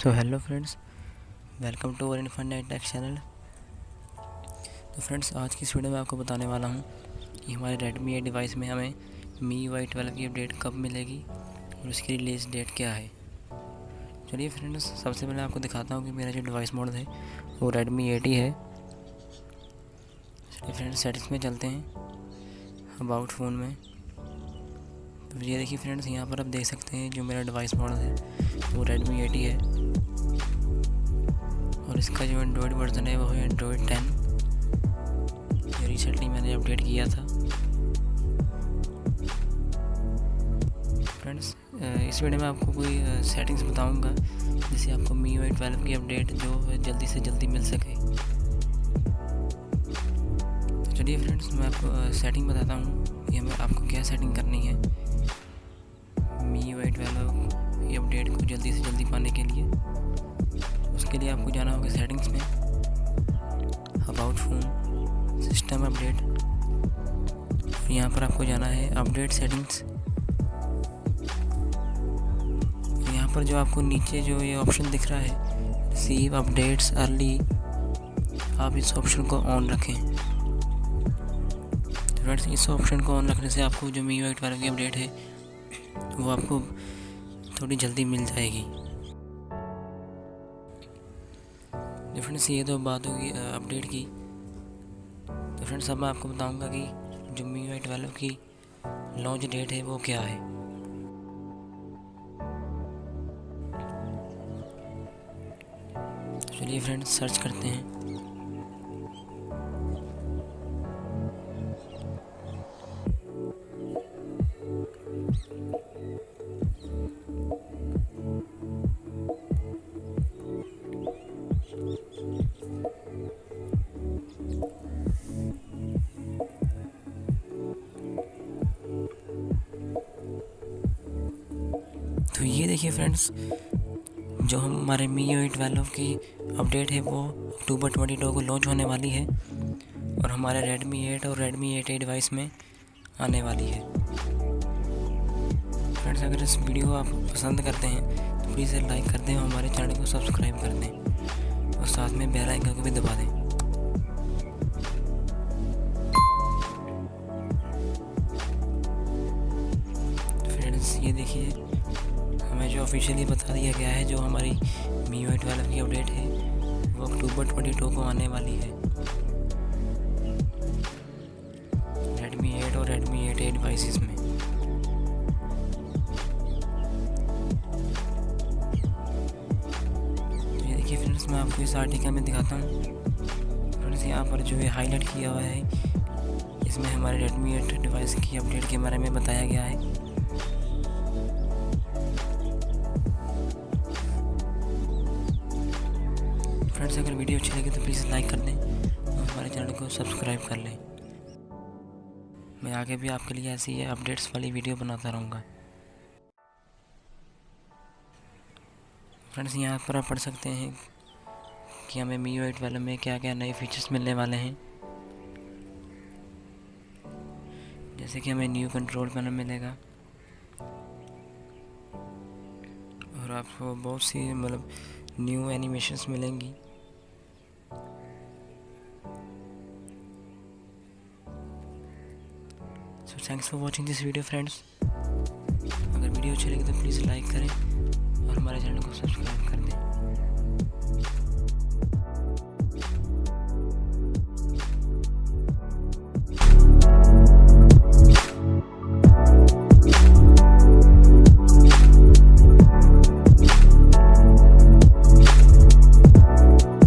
So hello friends, welcome to our informative tech channel. तो friends, आज की इस वीडियो में आपको बताने वाला हूं कि हमारे Redmi 8 डिवाइस में हमें MIUI 12 की अपडेट कब मिलेगी और उसकी रिलीज़ डेट क्या है। चलिए फ्रेंड्स, सबसे पहले आपको दिखाता हूं कि मेरा जो डिवाइस मॉडल है वो Redmi 8 ही है। चलिए फ्रेंड्स, सेटिंग्स में चलते हैं, अबाउट फ़ोन में। तो ये देखिए फ्रेंड्स, यहाँ पर आप देख सकते हैं जो मेरा डिवाइस मॉडल है वो Redmi 8 ही है और इसका जो एंड्रॉयड वर्जन है वो है एंड्रॉयड 10। ये रिसेंटली मैंने अपडेट किया था। फ्रेंड्स, इस वीडियो में आपको कोई सेटिंग्स बताऊंगा जिससे आपको MIUI 12 की अपडेट जो है जल्दी से जल्दी मिल सके। तो चलिए फ्रेंड्स, मैं आपको सेटिंग बताता हूँ कि हमें आपको क्या सेटिंग करनी है MIUI 12 की अपडेट को जल्दी से जल्दी पाने के लिए। उसके लिए आपको जाना होगा सेटिंग्स में, अबाउट फ़ोन, सिस्टम अपडेट। यहाँ पर आपको जाना है अपडेट सेटिंग्स। यहाँ पर जो आपको नीचे जो ये ऑप्शन दिख रहा है रिसीव अपडेट्स अर्ली, आप इस ऑप्शन को ऑन रखें। तो फ्रेंड्स, इस ऑप्शन को ऑन रखने से आपको जो MIUI 12 की अपडेट है वो आपको थोड़ी जल्दी मिल जाएगी। तो फ्रेंड्स, ये तो बात होगी अपडेट की। तो फ्रेंड्स, अब मैं आपको बताऊंगा कि जो MIUI 12 की लॉन्च डेट है वो क्या है। चलिए फ्रेंड्स, सर्च करते हैं। तो ये देखिए फ्रेंड्स, जो हमारे MIUI 12 की अपडेट है वो अक्टूबर 22 को लॉन्च होने वाली है और हमारे Redmi 8 और Redmi 8A डिवाइस में आने वाली है। फ्रेंड्स, अगर इस वीडियो को आप पसंद करते हैं तो प्लीज़ लाइक कर दें और हमारे चैनल को सब्सक्राइब कर दें और साथ में बेल आइकन को भी दबा दें। फ्रेंड्स, ये देखिए, हमें जो ऑफिशियली बता दिया गया है जो हमारी MIUI 12 की अपडेट है वो अक्टूबर 22 को आने वाली है Redmi 8 और Redmi 8A डिवाइसेस में। तो ये देखिए फ्रेंड्स, मैं आपको इस आर्टिकल में दिखाता हूँ। फ्रेंड्स, यहाँ पर जो है हाईलाइट किया हुआ है, इसमें हमारे Redmi 8 डिवाइस की अपडेट के बारे में बताया गया है। फ्रेंड्स, अगर वीडियो अच्छी लगे तो प्लीज़ लाइक कर दें और हमारे चैनल को सब्सक्राइब कर लें। मैं आगे भी आपके लिए ऐसी अपडेट्स वाली वीडियो बनाता रहूँगा। फ्रेंड्स, यहाँ पर आप पढ़ सकते हैं कि हमें MIUI 12 में क्या क्या नए फीचर्स मिलने वाले हैं। जैसे कि हमें न्यू कंट्रोल पैनल मिलेगा और आपको बहुत सी न्यू एनिमेशंस मिलेंगी। So thanks for watching this video friends. अगर वीडियो अच्छी लगी तो प्लीज़ लाइक करें और हमारे चैनल को सब्सक्राइब करें।